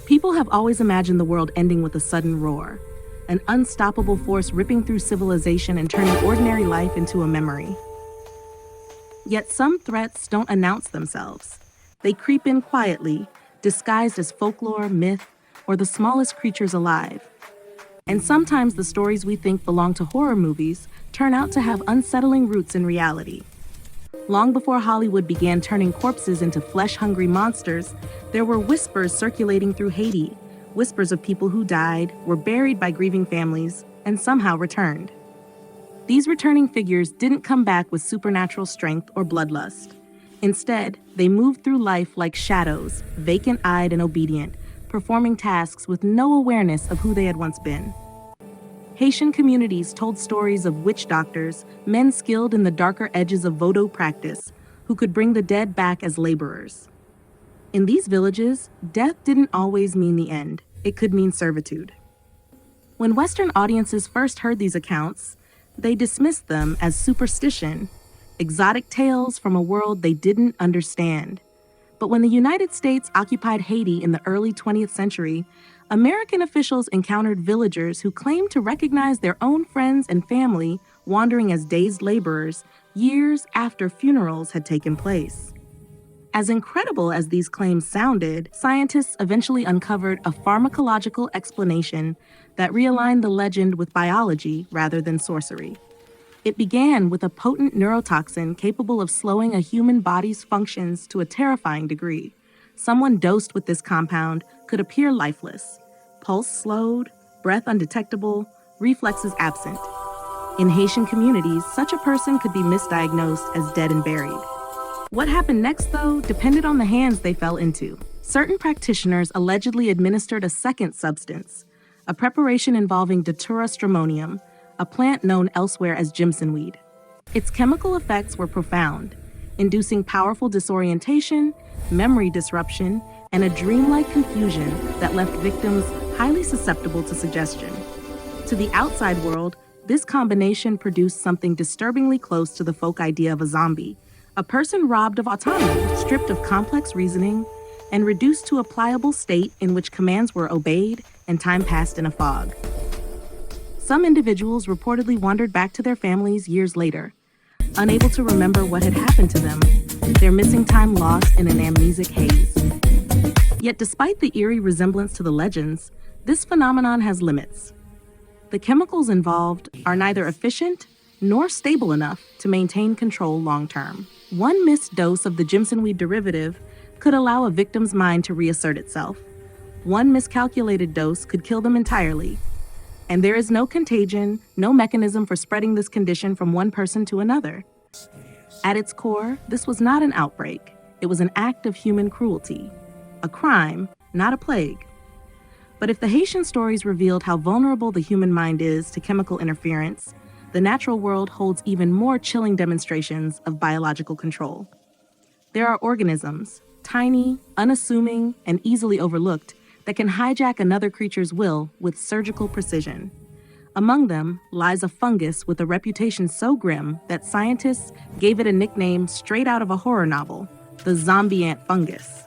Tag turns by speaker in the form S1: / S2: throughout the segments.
S1: People have always imagined the world ending with a sudden roar, an unstoppable force ripping through civilization and turning ordinary life into a memory. Yet some threats don't announce themselves. They creep in quietly, disguised as folklore, myth, or the smallest creatures alive. And sometimes the stories we think belong to horror movies turn out to have unsettling roots in reality. Long before Hollywood began turning corpses into flesh-hungry monsters, there were whispers circulating through Haiti, whispers of people who died, were buried by grieving families, and somehow returned. These returning figures didn't come back with supernatural strength or bloodlust. Instead, they moved through life like shadows, vacant-eyed and obedient, performing tasks with no awareness of who they had once been. Haitian communities told stories of witch doctors, men skilled in the darker edges of voodoo practice, who could bring the dead back as laborers. In these villages, death didn't always mean the end. It could mean servitude. When Western audiences first heard these accounts, they dismissed them as superstition, exotic tales from a world they didn't understand. But when the United States occupied Haiti in the early 20th century, American officials encountered villagers who claimed to recognize their own friends and family wandering as dazed laborers years after funerals had taken place. As incredible as these claims sounded, scientists eventually uncovered a pharmacological explanation that realigned the legend with biology rather than sorcery. It began with a potent neurotoxin capable of slowing a human body's functions to a terrifying degree. Someone dosed with this compound could appear lifeless, pulse slowed, breath undetectable, reflexes absent. In Haitian communities, such a person could be misdiagnosed as dead and buried. What happened next, though, depended on the hands they fell into. Certain practitioners allegedly administered a second substance, a preparation involving Datura stramonium, a plant known elsewhere as jimsonweed. Its chemical effects were profound, inducing powerful disorientation, memory disruption, and a dreamlike confusion that left victims highly susceptible to suggestion. To the outside world, this combination produced something disturbingly close to the folk idea of a zombie, a person robbed of autonomy, stripped of complex reasoning, and reduced to a pliable state in which commands were obeyed and time passed in a fog. Some individuals reportedly wandered back to their families years later, unable to remember what had happened to them, their missing time lost in an amnesic haze. Yet despite the eerie resemblance to the legends, this phenomenon has limits. The chemicals involved are neither efficient nor stable enough to maintain control long-term. One missed dose of the jimsonweed derivative could allow a victim's mind to reassert itself. One miscalculated dose could kill them entirely. And there is no contagion, no mechanism for spreading this condition from one person to another. At its core, this was not an outbreak. It was an act of human cruelty. A crime, not a plague. But if the Haitian stories revealed how vulnerable the human mind is to chemical interference, the natural world holds even more chilling demonstrations of biological control. There are organisms, tiny, unassuming, and easily overlooked, that can hijack another creature's will with surgical precision. Among them lies a fungus with a reputation so grim that scientists gave it a nickname straight out of a horror novel, the zombie ant fungus.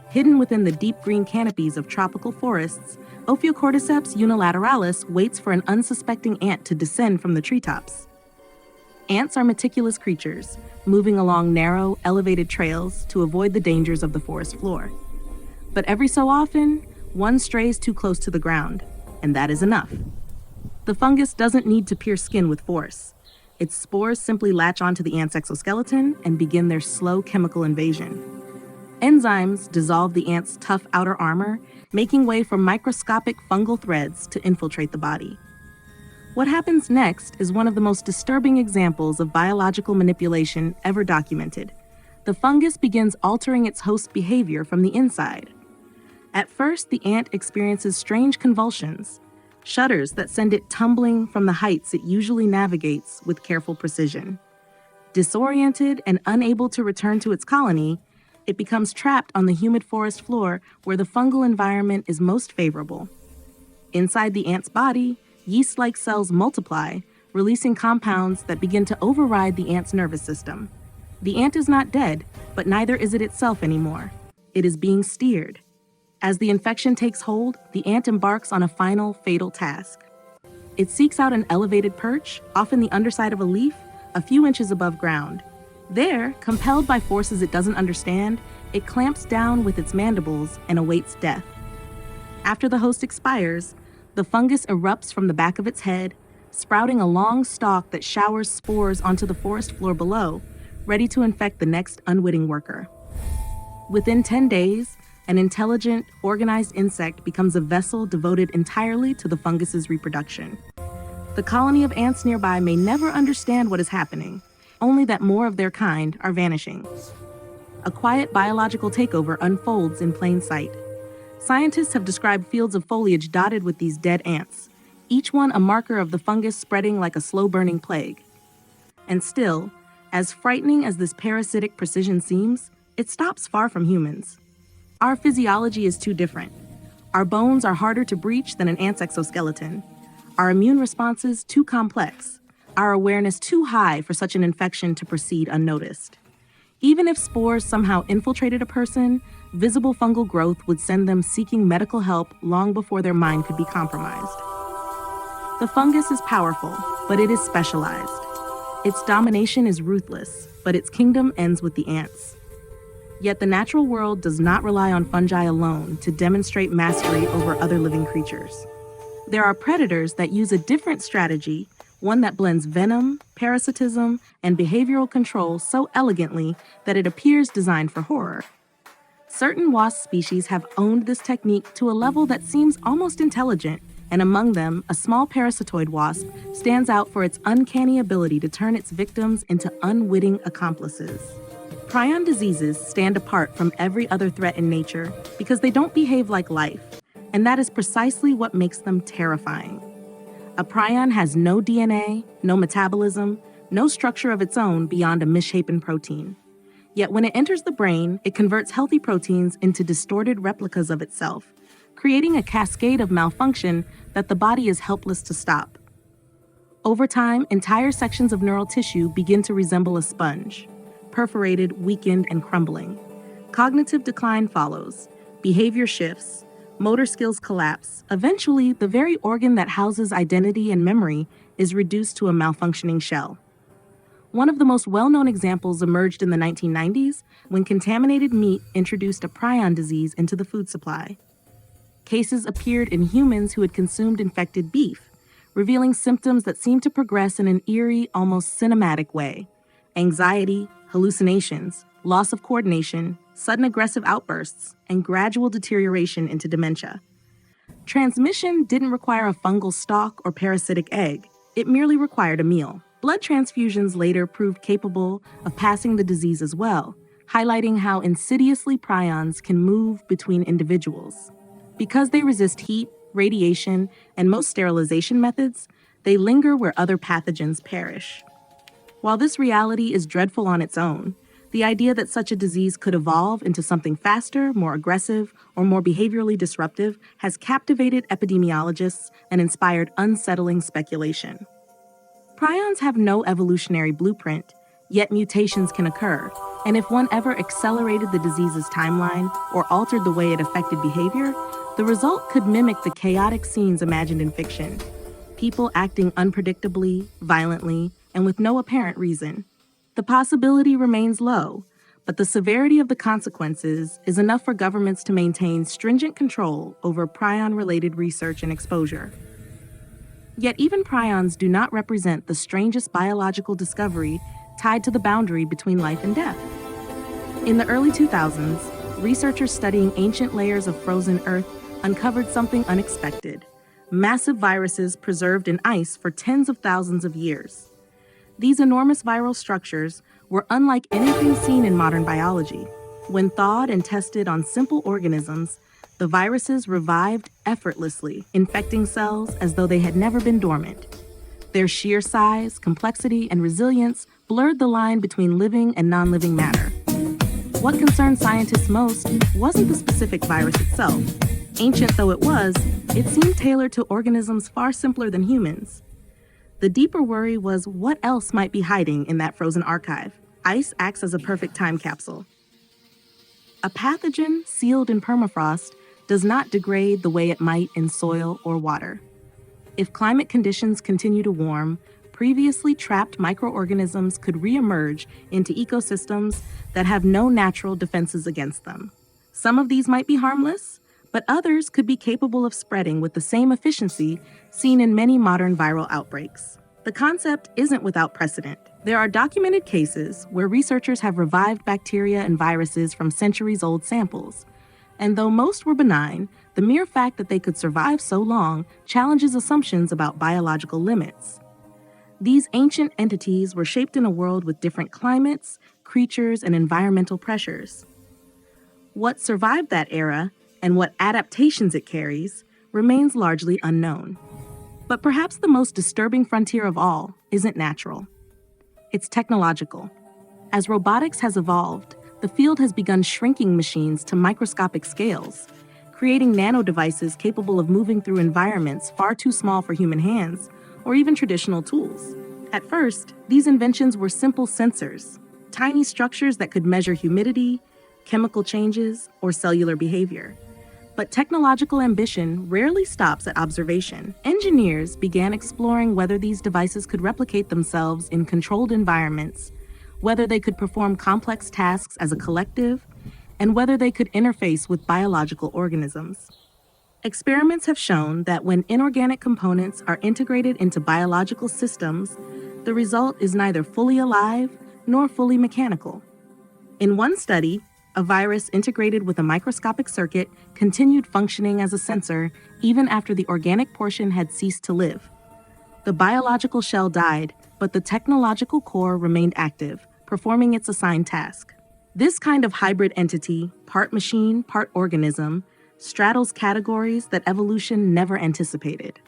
S1: Hidden within the deep green canopies of tropical forests, Ophiocordyceps unilateralis waits for an unsuspecting ant to descend from the treetops. Ants are meticulous creatures, moving along narrow, elevated trails to avoid the dangers of the forest floor. But every so often, one strays too close to the ground, and that is enough. The fungus doesn't need to pierce skin with force. Its spores simply latch onto the ant's exoskeleton and begin their slow chemical invasion. Enzymes dissolve the ant's tough outer armor, making way for microscopic fungal threads to infiltrate the body. What happens next is one of the most disturbing examples of biological manipulation ever documented. The fungus begins altering its host's behavior from the inside. At first, the ant experiences strange convulsions, shudders that send it tumbling from the heights it usually navigates with careful precision. Disoriented and unable to return to its colony, it becomes trapped on the humid forest floor where the fungal environment is most favorable. Inside the ant's body, yeast-like cells multiply, releasing compounds that begin to override the ant's nervous system. The ant is not dead, but neither is it itself anymore. It is being steered. As the infection takes hold, the ant embarks on a final, fatal task. It seeks out an elevated perch, often the underside of a leaf, a few inches above ground. There, compelled by forces it doesn't understand, it clamps down with its mandibles and awaits death. After the host expires, the fungus erupts from the back of its head, sprouting a long stalk that showers spores onto the forest floor below, ready to infect the next unwitting worker. Within 10 days, an intelligent, organized insect becomes a vessel devoted entirely to the fungus's reproduction. The colony of ants nearby may never understand what is happening, only that more of their kind are vanishing. A quiet biological takeover unfolds in plain sight. Scientists have described fields of foliage dotted with these dead ants, each one a marker of the fungus spreading like a slow-burning plague. And still, as frightening as this parasitic precision seems, it stops far from humans. Our physiology is too different. Our bones are harder to breach than an ant's exoskeleton. Our immune responses too complex. Our awareness too high for such an infection to proceed unnoticed. Even if spores somehow infiltrated a person, visible fungal growth would send them seeking medical help long before their mind could be compromised. The fungus is powerful, but it is specialized. Its domination is ruthless, but its kingdom ends with the ants. Yet the natural world does not rely on fungi alone to demonstrate mastery over other living creatures. There are predators that use a different strategy, one that blends venom, parasitism, and behavioral control so elegantly that it appears designed for horror. Certain wasp species have owned this technique to a level that seems almost intelligent, and among them, a small parasitoid wasp stands out for its uncanny ability to turn its victims into unwitting accomplices. Prion diseases stand apart from every other threat in nature because they don't behave like life, and that is precisely what makes them terrifying. A prion has no DNA, no metabolism, no structure of its own beyond a misshapen protein. Yet when it enters the brain, it converts healthy proteins into distorted replicas of itself, creating a cascade of malfunction that the body is helpless to stop. Over time, entire sections of neural tissue begin to resemble a sponge, perforated, weakened, and crumbling. Cognitive decline follows, behavior shifts, motor skills collapse. Eventually, the very organ that houses identity and memory is reduced to a malfunctioning shell. One of the most well-known examples emerged in the 1990s when contaminated meat introduced a prion disease into the food supply. Cases appeared in humans who had consumed infected beef, revealing symptoms that seemed to progress in an eerie, almost cinematic way. Anxiety, hallucinations, loss of coordination, sudden aggressive outbursts, and gradual deterioration into dementia. Transmission didn't require a fungal stalk or parasitic egg. It merely required a meal. Blood transfusions later proved capable of passing the disease as well, highlighting how insidiously prions can move between individuals. Because they resist heat, radiation, and most sterilization methods, they linger where other pathogens perish. While this reality is dreadful on its own, the idea that such a disease could evolve into something faster, more aggressive, or more behaviorally disruptive has captivated epidemiologists and inspired unsettling speculation. Prions have no evolutionary blueprint, yet mutations can occur, and if one ever accelerated the disease's timeline or altered the way it affected behavior, the result could mimic the chaotic scenes imagined in fiction. People acting unpredictably, violently, and with no apparent reason. The possibility remains low, but the severity of the consequences is enough for governments to maintain stringent control over prion-related research and exposure. Yet even prions do not represent the strangest biological discovery tied to the boundary between life and death. In the early 2000s, researchers studying ancient layers of frozen Earth uncovered something unexpected: massive viruses preserved in ice for tens of thousands of years. These enormous viral structures were unlike anything seen in modern biology. When thawed and tested on simple organisms, the viruses revived effortlessly, infecting cells as though they had never been dormant. Their sheer size, complexity, and resilience blurred the line between living and non-living matter. What concerned scientists most wasn't the specific virus itself. Ancient though it was, it seemed tailored to organisms far simpler than humans. The deeper worry was what else might be hiding in that frozen archive. Ice acts as a perfect time capsule. A pathogen sealed in permafrost does not degrade the way it might in soil or water. If climate conditions continue to warm, previously trapped microorganisms could reemerge into ecosystems that have no natural defenses against them. Some of these might be harmless, but others could be capable of spreading with the same efficiency seen in many modern viral outbreaks. The concept isn't without precedent. There are documented cases where researchers have revived bacteria and viruses from centuries-old samples. And though most were benign, the mere fact that they could survive so long challenges assumptions about biological limits. These ancient entities were shaped in a world with different climates, creatures, and environmental pressures. What survived that era and what adaptations it carries remains largely unknown. But perhaps the most disturbing frontier of all isn't natural. It's technological. As robotics has evolved, the field has begun shrinking machines to microscopic scales, creating nano devices capable of moving through environments far too small for human hands or even traditional tools. At first, these inventions were simple sensors, tiny structures that could measure humidity, chemical changes, or cellular behavior. But technological ambition rarely stops at observation. Engineers began exploring whether these devices could replicate themselves in controlled environments, whether they could perform complex tasks as a collective, and whether they could interface with biological organisms. Experiments have shown that when inorganic components are integrated into biological systems, the result is neither fully alive nor fully mechanical. In one study, a virus integrated with a microscopic circuit continued functioning as a sensor even after the organic portion had ceased to live. The biological shell died, but the technological core remained active, performing its assigned task. This kind of hybrid entity, part machine, part organism, straddles categories that evolution never anticipated.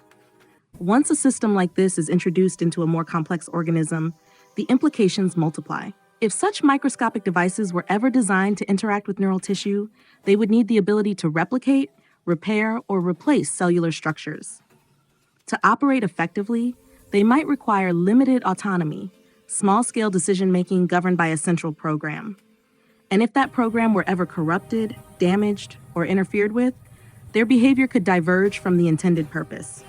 S1: Once a system like this is introduced into a more complex organism, the implications multiply. If such microscopic devices were ever designed to interact with neural tissue, they would need the ability to replicate, repair, or replace cellular structures. To operate effectively, they might require limited autonomy, small-scale decision-making governed by a central program. And if that program were ever corrupted, damaged, or interfered with, their behavior could diverge from the intended purpose.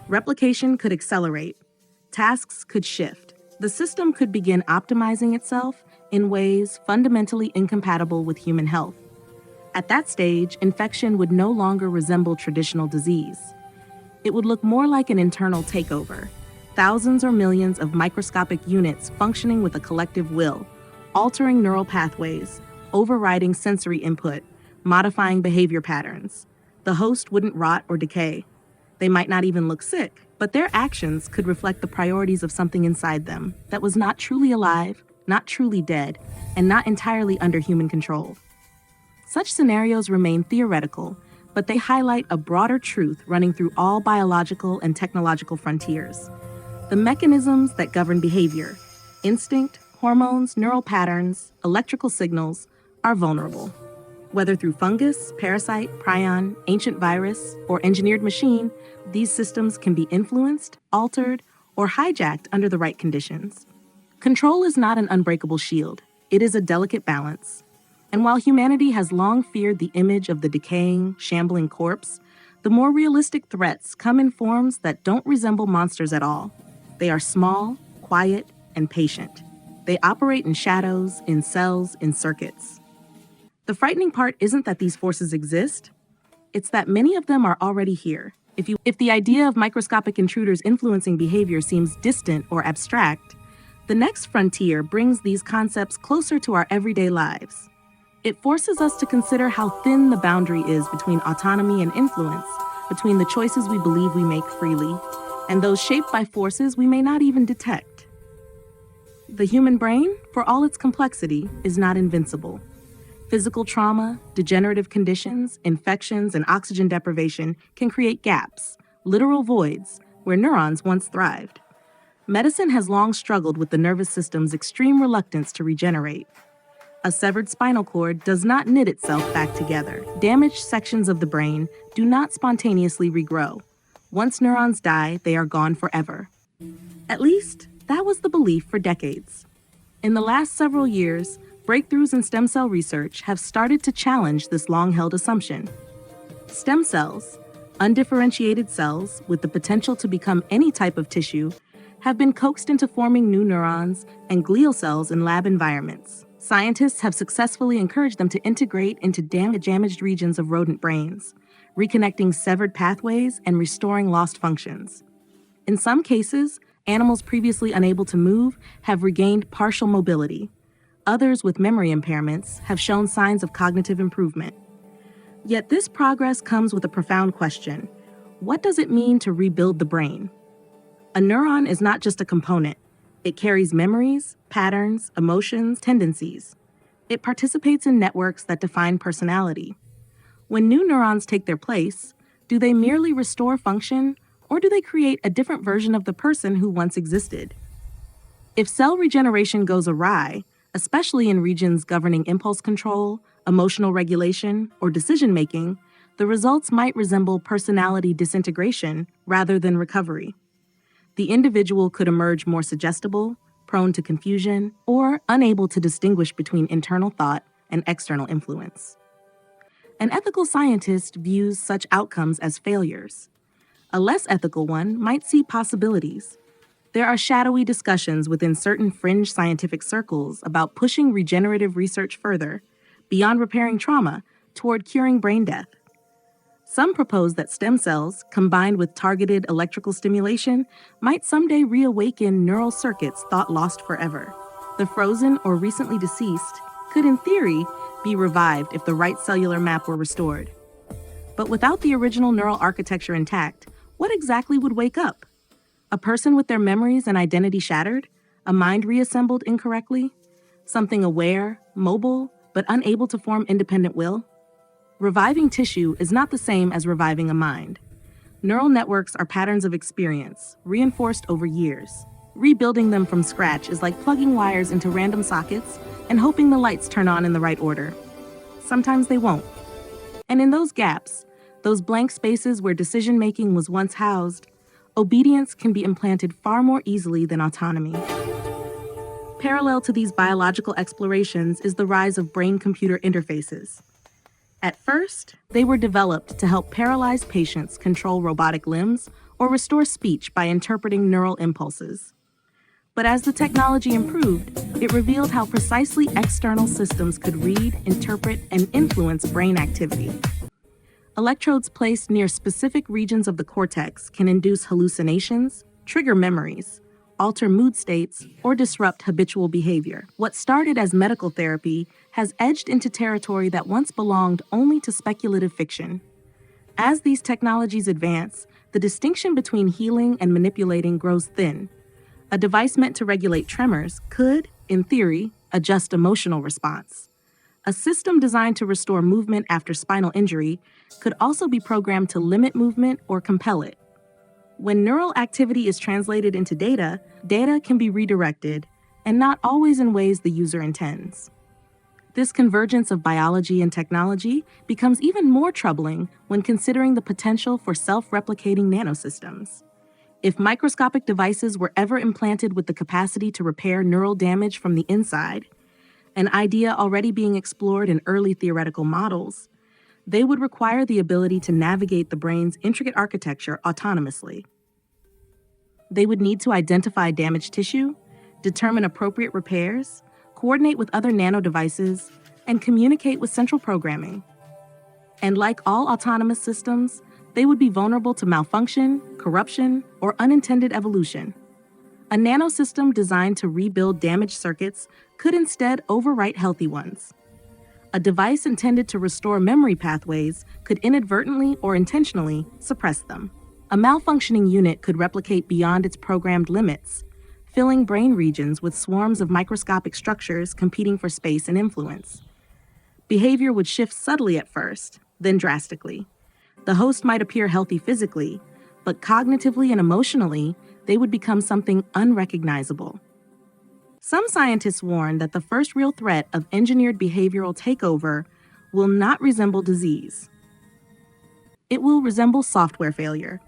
S1: Replication could accelerate. Tasks could shift. The system could begin optimizing itself in ways fundamentally incompatible with human health. At that stage, infection would no longer resemble traditional disease. It would look more like an internal takeover, thousands or millions of microscopic units functioning with a collective will, altering neural pathways, overriding sensory input, modifying behavior patterns. The host wouldn't rot or decay. They might not even look sick, but their actions could reflect the priorities of something inside them that was not truly alive, not truly dead, and not entirely under human control. Such scenarios remain theoretical, but they highlight a broader truth running through all biological and technological frontiers. The mechanisms that govern behavior, instinct, hormones, neural patterns, electrical signals, are vulnerable. Whether through fungus, parasite, prion, ancient virus, or engineered machine, these systems can be influenced, altered, or hijacked under the right conditions. Control is not an unbreakable shield. It is a delicate balance. And while humanity has long feared the image of the decaying, shambling corpse, the more realistic threats come in forms that don't resemble monsters at all. They are small, quiet, and patient. They operate in shadows, in cells, in circuits. The frightening part isn't that these forces exist, it's that many of them are already here. If the idea of microscopic intruders influencing behavior seems distant or abstract, the next frontier brings these concepts closer to our everyday lives. It forces us to consider how thin the boundary is between autonomy and influence, between the choices we believe we make freely, and those shaped by forces we may not even detect. The human brain, for all its complexity, is not invincible. Physical trauma, degenerative conditions, infections, and oxygen deprivation can create gaps, literal voids, where neurons once thrived. Medicine has long struggled with the nervous system's extreme reluctance to regenerate. A severed spinal cord does not knit itself back together. Damaged sections of the brain do not spontaneously regrow. Once neurons die, they are gone forever. At least, that was the belief for decades. In the last several years, breakthroughs in stem cell research have started to challenge this long-held assumption. Stem cells, undifferentiated cells with the potential to become any type of tissue, have been coaxed into forming new neurons and glial cells in lab environments. Scientists have successfully encouraged them to integrate into damaged regions of rodent brains, reconnecting severed pathways and restoring lost functions. In some cases, animals previously unable to move have regained partial mobility. Others with memory impairments have shown signs of cognitive improvement. Yet this progress comes with a profound question. What does it mean to rebuild the brain? A neuron is not just a component. It carries memories, patterns, emotions, tendencies. It participates in networks that define personality. When new neurons take their place, do they merely restore function, or do they create a different version of the person who once existed? If cell regeneration goes awry, especially in regions governing impulse control, emotional regulation, or decision-making, the results might resemble personality disintegration rather than recovery. The individual could emerge more suggestible, prone to confusion, or unable to distinguish between internal thought and external influence. An ethical scientist views such outcomes as failures. A less ethical one might see possibilities. There are shadowy discussions within certain fringe scientific circles about pushing regenerative research further, beyond repairing trauma, toward curing brain death. Some propose that stem cells, combined with targeted electrical stimulation, might someday reawaken neural circuits thought lost forever. The frozen or recently deceased could, in theory, be revived if the right cellular map were restored. But without the original neural architecture intact, what exactly would wake up? A person with their memories and identity shattered? A mind reassembled incorrectly? Something aware, mobile, but unable to form independent will? Reviving tissue is not the same as reviving a mind. Neural networks are patterns of experience, reinforced over years. Rebuilding them from scratch is like plugging wires into random sockets and hoping the lights turn on in the right order. Sometimes they won't. And in those gaps, those blank spaces where decision-making was once housed, obedience can be implanted far more easily than autonomy. Parallel to these biological explorations is the rise of brain-computer interfaces. At first, they were developed to help paralyzed patients control robotic limbs or restore speech by interpreting neural impulses. But as the technology improved, it revealed how precisely external systems could read, interpret, and influence brain activity. Electrodes placed near specific regions of the cortex can induce hallucinations, trigger memories, alter mood states, or disrupt habitual behavior. What started as medical therapy has edged into territory that once belonged only to speculative fiction. As these technologies advance, the distinction between healing and manipulating grows thin. A device meant to regulate tremors could, in theory, adjust emotional response. A system designed to restore movement after spinal injury could also be programmed to limit movement or compel it. When neural activity is translated into data, data can be redirected, and not always in ways the user intends. This convergence of biology and technology becomes even more troubling when considering the potential for self-replicating nanosystems. If microscopic devices were ever implanted with the capacity to repair neural damage from the inside, an idea already being explored in early theoretical models, they would require the ability to navigate the brain's intricate architecture autonomously. They would need to identify damaged tissue, determine appropriate repairs, coordinate with other nanodevices, and communicate with central programming. And like all autonomous systems, they would be vulnerable to malfunction, corruption, or unintended evolution. A nanosystem designed to rebuild damaged circuits could instead overwrite healthy ones. A device intended to restore memory pathways could inadvertently or intentionally suppress them. A malfunctioning unit could replicate beyond its programmed limits, filling brain regions with swarms of microscopic structures competing for space and influence. Behavior would shift subtly at first, then drastically. The host might appear healthy physically, but cognitively and emotionally, they would become something unrecognizable. Some scientists warn that the first real threat of engineered behavioral takeover will not resemble disease. It will resemble software failure,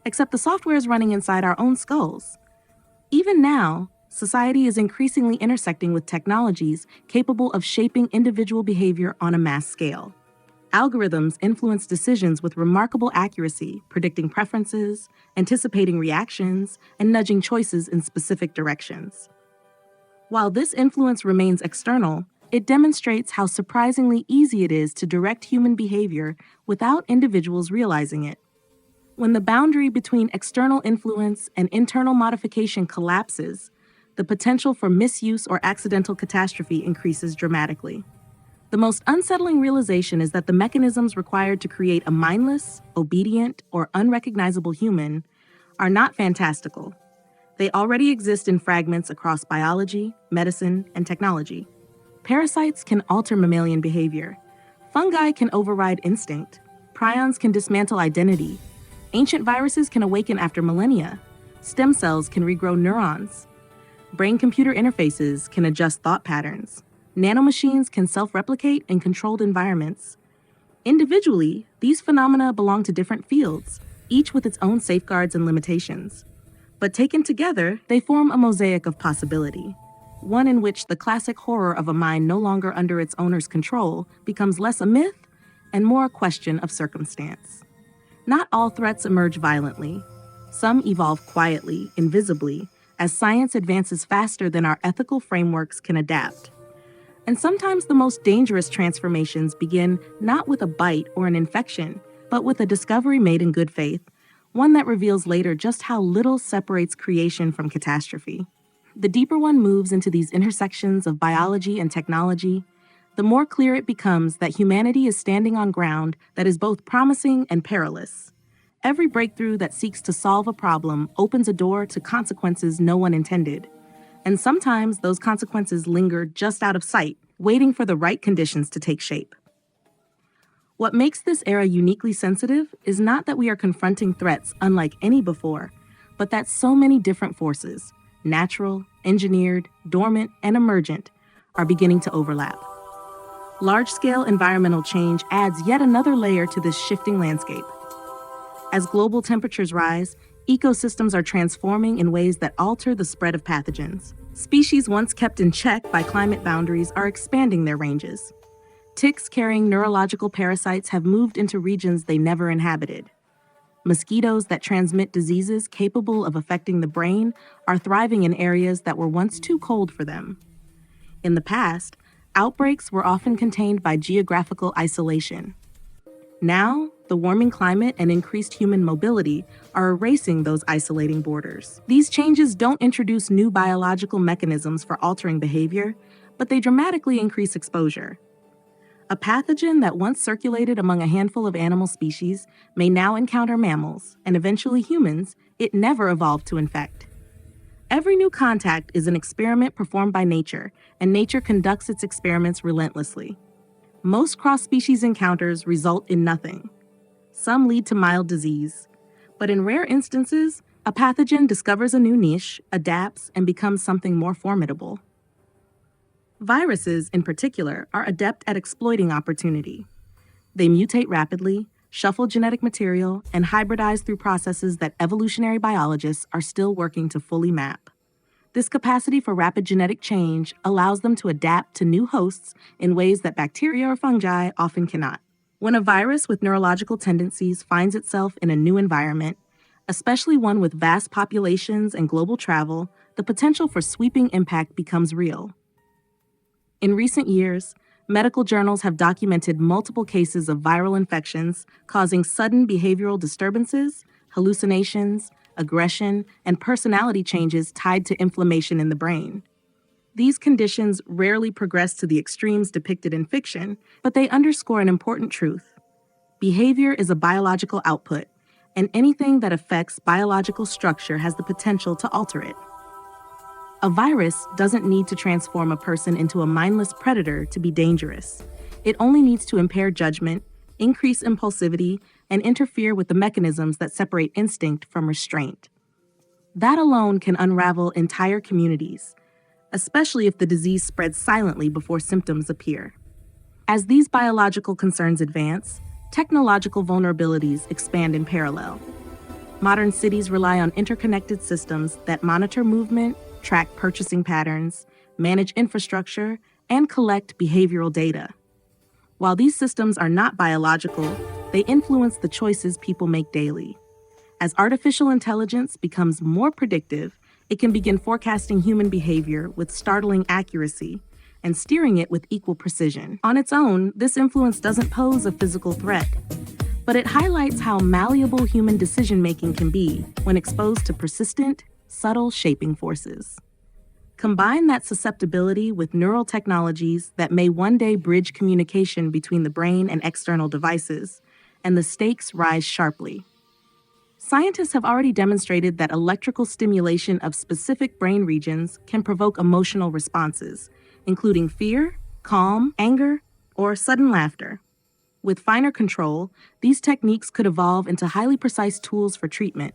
S1: except the software is running inside our own skulls. Even now, society is increasingly intersecting with technologies capable of shaping individual behavior on a mass scale. Algorithms influence decisions with remarkable accuracy, predicting preferences, anticipating reactions, and nudging choices in specific directions. While this influence remains external, it demonstrates how surprisingly easy it is to direct human behavior without individuals realizing it. When the boundary between external influence and internal modification collapses, the potential for misuse or accidental catastrophe increases dramatically. The most unsettling realization is that the mechanisms required to create a mindless, obedient, or unrecognizable human are not fantastical. They already exist in fragments across biology, medicine, and technology. Parasites can alter mammalian behavior. Fungi can override instinct. Prions can dismantle identity. Ancient viruses can awaken after millennia. Stem cells can regrow neurons. Brain-computer interfaces can adjust thought patterns. Nanomachines can self-replicate in controlled environments. Individually, these phenomena belong to different fields, each with its own safeguards and limitations. But taken together, they form a mosaic of possibility, one in which the classic horror of a mind no longer under its owner's control becomes less a myth and more a question of circumstance. Not all threats emerge violently. Some evolve quietly, invisibly, as science advances faster than our ethical frameworks can adapt. And sometimes the most dangerous transformations begin not with a bite or an infection, but with a discovery made in good faith, one that reveals later just how little separates creation from catastrophe. The deeper one moves into these intersections of biology and technology, the more clear it becomes that humanity is standing on ground that is both promising and perilous. Every breakthrough that seeks to solve a problem opens a door to consequences no one intended. And sometimes those consequences linger just out of sight, waiting for the right conditions to take shape. What makes this era uniquely sensitive is not that we are confronting threats unlike any before, but that so many different forces, natural, engineered, dormant, and emergent, are beginning to overlap. Large-scale environmental change adds yet another layer to this shifting landscape. As global temperatures rise, ecosystems are transforming in ways that alter the spread of pathogens. Species once kept in check by climate boundaries are expanding their ranges. Ticks carrying neurological parasites have moved into regions they never inhabited. Mosquitoes that transmit diseases capable of affecting the brain are thriving in areas that were once too cold for them. In the past, outbreaks were often contained by geographical isolation. Now, the warming climate and increased human mobility are erasing those isolating borders. These changes don't introduce new biological mechanisms for altering behavior, but they dramatically increase exposure. A pathogen that once circulated among a handful of animal species may now encounter mammals, and eventually humans, it never evolved to infect. Every new contact is an experiment performed by nature, and nature conducts its experiments relentlessly. Most cross-species encounters result in nothing. Some lead to mild disease, but in rare instances, a pathogen discovers a new niche, adapts, and becomes something more formidable. Viruses, in particular, are adept at exploiting opportunity. They mutate rapidly, shuffle genetic material, and hybridize through processes that evolutionary biologists are still working to fully map. This capacity for rapid genetic change allows them to adapt to new hosts in ways that bacteria or fungi often cannot. When a virus with neurological tendencies finds itself in a new environment, especially one with vast populations and global travel, the potential for sweeping impact becomes real. In recent years, medical journals have documented multiple cases of viral infections causing sudden behavioral disturbances, hallucinations, aggression, and personality changes tied to inflammation in the brain. These conditions rarely progress to the extremes depicted in fiction, but they underscore an important truth. Behavior is a biological output, and anything that affects biological structure has the potential to alter it. A virus doesn't need to transform a person into a mindless predator to be dangerous. It only needs to impair judgment, increase impulsivity, and interfere with the mechanisms that separate instinct from restraint. That alone can unravel entire communities, especially if the disease spreads silently before symptoms appear. As these biological concerns advance, technological vulnerabilities expand in parallel. Modern cities rely on interconnected systems that monitor movement, track purchasing patterns, manage infrastructure, and collect behavioral data. While these systems are not biological, they influence the choices people make daily. As artificial intelligence becomes more predictive, it can begin forecasting human behavior with startling accuracy and steering it with equal precision. On its own, this influence doesn't pose a physical threat, but it highlights how malleable human decision-making can be when exposed to persistent, subtle shaping forces. Combine that susceptibility with neural technologies that may one day bridge communication between the brain and external devices, and the stakes rise sharply. Scientists have already demonstrated that electrical stimulation of specific brain regions can provoke emotional responses, including fear, calm, anger, or sudden laughter. With finer control, these techniques could evolve into highly precise tools for treatment.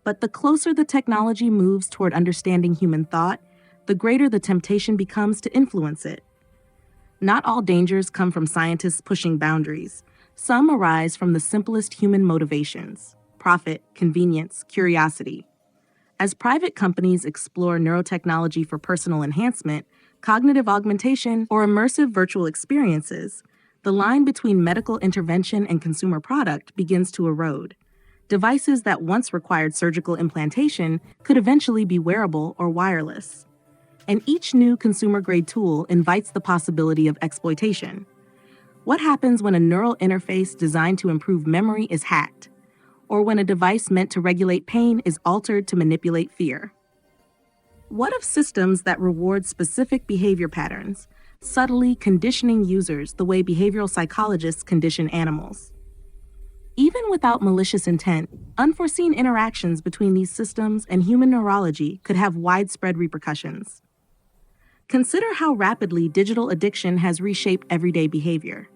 S1: But the closer the technology moves toward understanding human thought, the greater the temptation becomes to influence it. Not all dangers come from scientists pushing boundaries. Some arise from the simplest human motivations: profit, convenience, curiosity. As private companies explore neurotechnology for personal enhancement, cognitive augmentation, or immersive virtual experiences, the line between medical intervention and consumer product begins to erode. Devices that once required surgical implantation could eventually be wearable or wireless. And each new consumer-grade tool invites the possibility of exploitation. What happens when a neural interface designed to improve memory is hacked? Or when a device meant to regulate pain is altered to manipulate fear? What of systems that reward specific behavior patterns, subtly conditioning users the way behavioral psychologists condition animals? Even without malicious intent, unforeseen interactions between these systems and human neurology could have widespread repercussions. Consider how rapidly digital addiction has reshaped everyday behavior.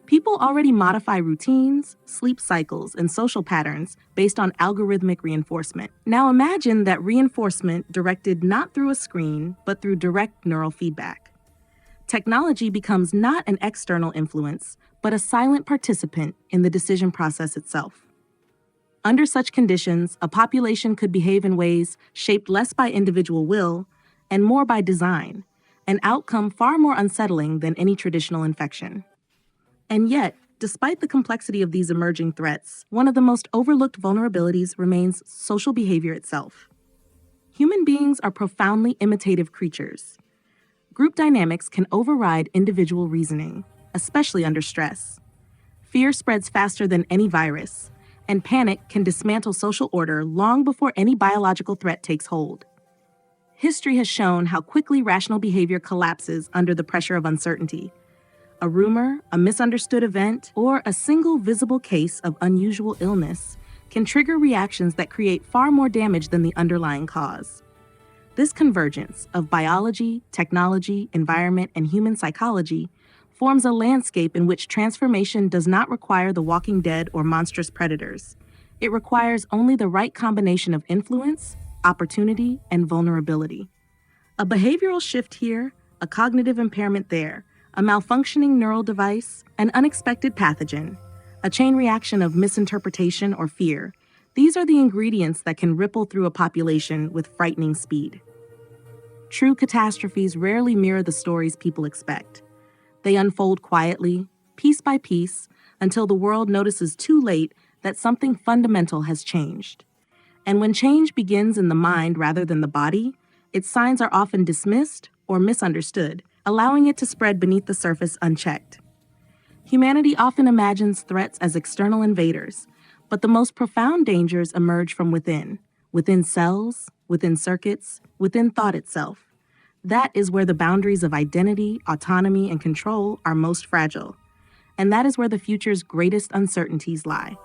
S1: People already modify routines, sleep cycles, and social patterns based on algorithmic reinforcement. Now imagine that reinforcement directed not through a screen, but through direct neural feedback. Technology becomes not an external influence, but a silent participant in the decision process itself. Under such conditions, a population could behave in ways shaped less by individual will and more by design, an outcome far more unsettling than any traditional infection. And yet, despite the complexity of these emerging threats, one of the most overlooked vulnerabilities remains social behavior itself. Human beings are profoundly imitative creatures. Group dynamics can override individual reasoning, especially under stress. Fear spreads faster than any virus, and panic can dismantle social order long before any biological threat takes hold. History has shown how quickly rational behavior collapses under the pressure of uncertainty. A rumor, a misunderstood event, or a single visible case of unusual illness can trigger reactions that create far more damage than the underlying cause. This convergence of biology, technology, environment, and human psychology forms a landscape in which transformation does not require the walking dead or monstrous predators. It requires only the right combination of influence, opportunity, and vulnerability. A behavioral shift here, a cognitive impairment there, a malfunctioning neural device, an unexpected pathogen, a chain reaction of misinterpretation or fear. These are the ingredients that can ripple through a population with frightening speed. True catastrophes rarely mirror the stories people expect. They unfold quietly, piece by piece, until the world notices too late that something fundamental has changed. And when change begins in the mind rather than the body, its signs are often dismissed or misunderstood, allowing it to spread beneath the surface unchecked. Humanity often imagines threats as external invaders, but the most profound dangers emerge from within cells, within circuits, within thought itself. That is where the boundaries of identity, autonomy, and control are most fragile. And that is where the future's greatest uncertainties lie.